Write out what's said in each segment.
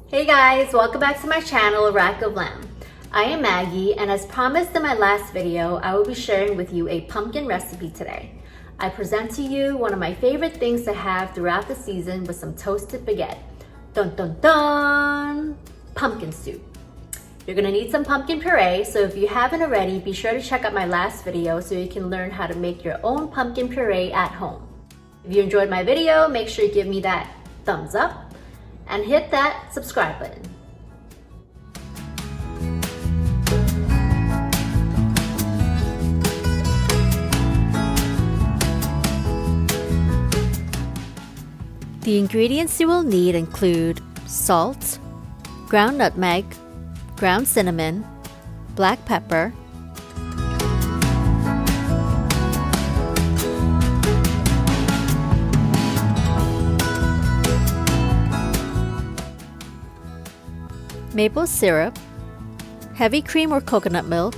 Hey guys, welcome back to my channel, A Rack of Lamb. I am Maggie, and as promised in my last video, I will be sharing with you a pumpkin recipe today. I present to you one of my favorite things to have throughout the season with some toasted baguette. Dun dun dun! Pumpkin soup. You're gonna need some pumpkin puree, so if you haven't already, be sure to check out my last video so you can learn how to make your own pumpkin puree at home. If you enjoyed my video, make sure you give me that thumbs up and hit that subscribe button. The ingredients you will need include salt, ground nutmeg, ground cinnamon, black pepper, maple syrup, heavy cream or coconut milk,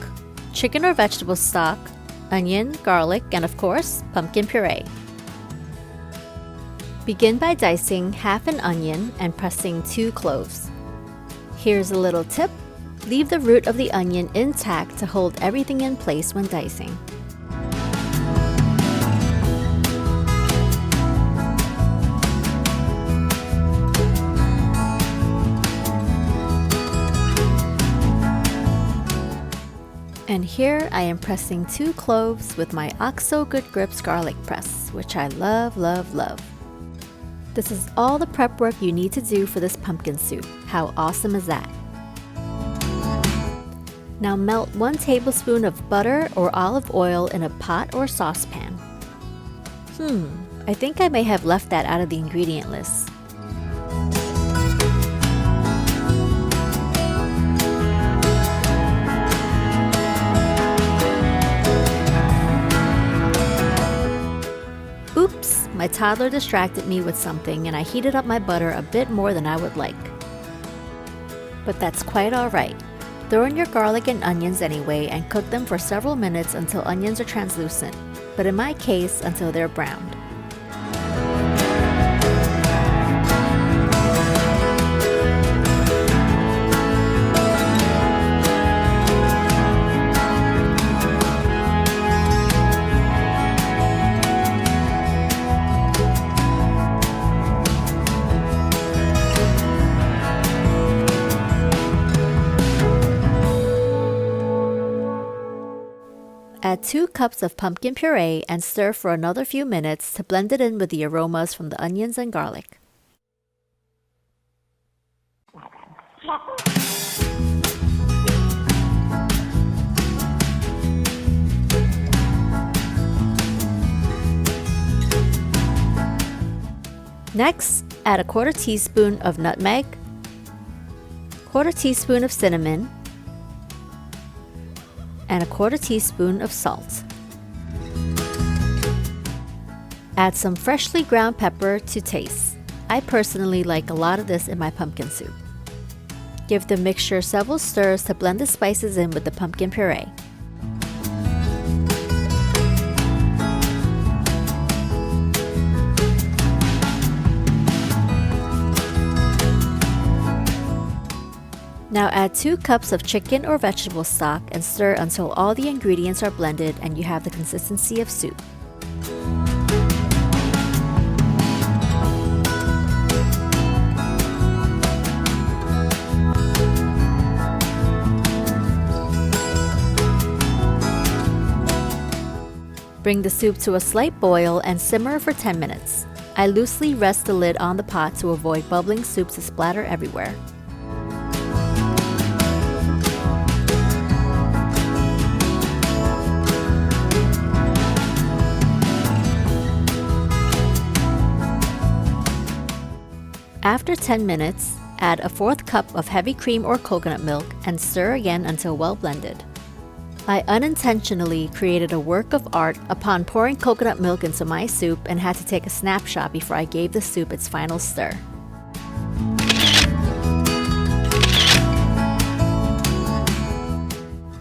chicken or vegetable stock, onion, garlic, and of course, pumpkin puree. Begin by dicing half an onion and pressing 2 cloves. Here's a little tip: leave the root of the onion intact to hold everything in place when dicing. And here I am pressing 2 cloves with my OXO Good Grips garlic press, which I love, love, love. This is all the prep work you need to do for this pumpkin soup. How awesome is that? Now melt 1 tablespoon of butter or olive oil in a pot or saucepan. I think I may have left that out of the ingredient list. Oops, my toddler distracted me with something and I heated up my butter a bit more than I would like. But that's quite alright. Throw in your garlic and onions anyway and cook them for several minutes until onions are translucent, but in my case, until they're browned. Add 2 cups of pumpkin puree and stir for another few minutes to blend it in with the aromas from the onions and garlic. Next, add a 1/4 teaspoon of nutmeg, 1/4 teaspoon of cinnamon, and a 1/4 teaspoon of salt. Add some freshly ground pepper to taste. I personally like a lot of this in my pumpkin soup. Give the mixture several stirs to blend the spices in with the pumpkin puree. Now add 2 cups of chicken or vegetable stock and stir until all the ingredients are blended and you have the consistency of soup. Bring the soup to a slight boil and simmer for 10 minutes. I loosely rest the lid on the pot to avoid bubbling soup to splatter everywhere. After 10 minutes, add a 1/4 cup of heavy cream or coconut milk and stir again until well blended. I unintentionally created a work of art upon pouring coconut milk into my soup and had to take a snapshot before I gave the soup its final stir.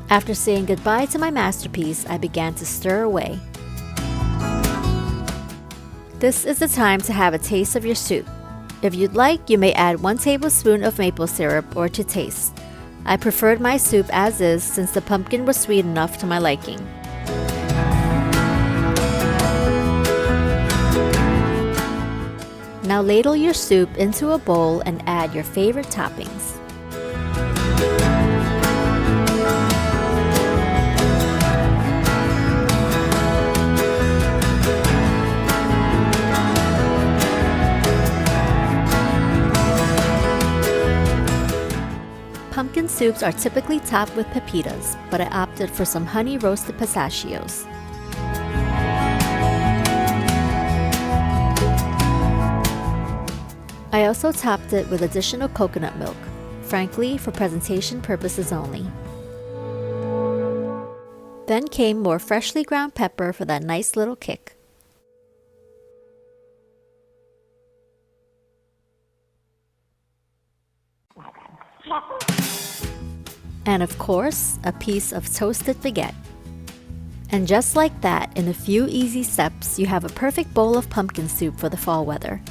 After saying goodbye to my masterpiece, I began to stir away. This is the time to have a taste of your soup. If you'd like, you may add 1 tablespoon of maple syrup or to taste. I preferred my soup as is since the pumpkin was sweet enough to my liking. Now ladle your soup into a bowl and add your favorite toppings. Pumpkin soups are typically topped with pepitas, but I opted for some honey roasted pistachios. I also topped it with additional coconut milk, frankly for presentation purposes only. Then came more freshly ground pepper for that nice little kick. And of course, a piece of toasted baguette. And just like that, in a few easy steps, you have a perfect bowl of pumpkin soup for the fall weather.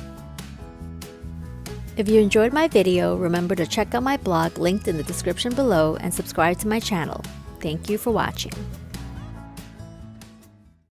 If you enjoyed my video, remember to check out my blog linked in the description below and subscribe to my channel. Thank you for watching.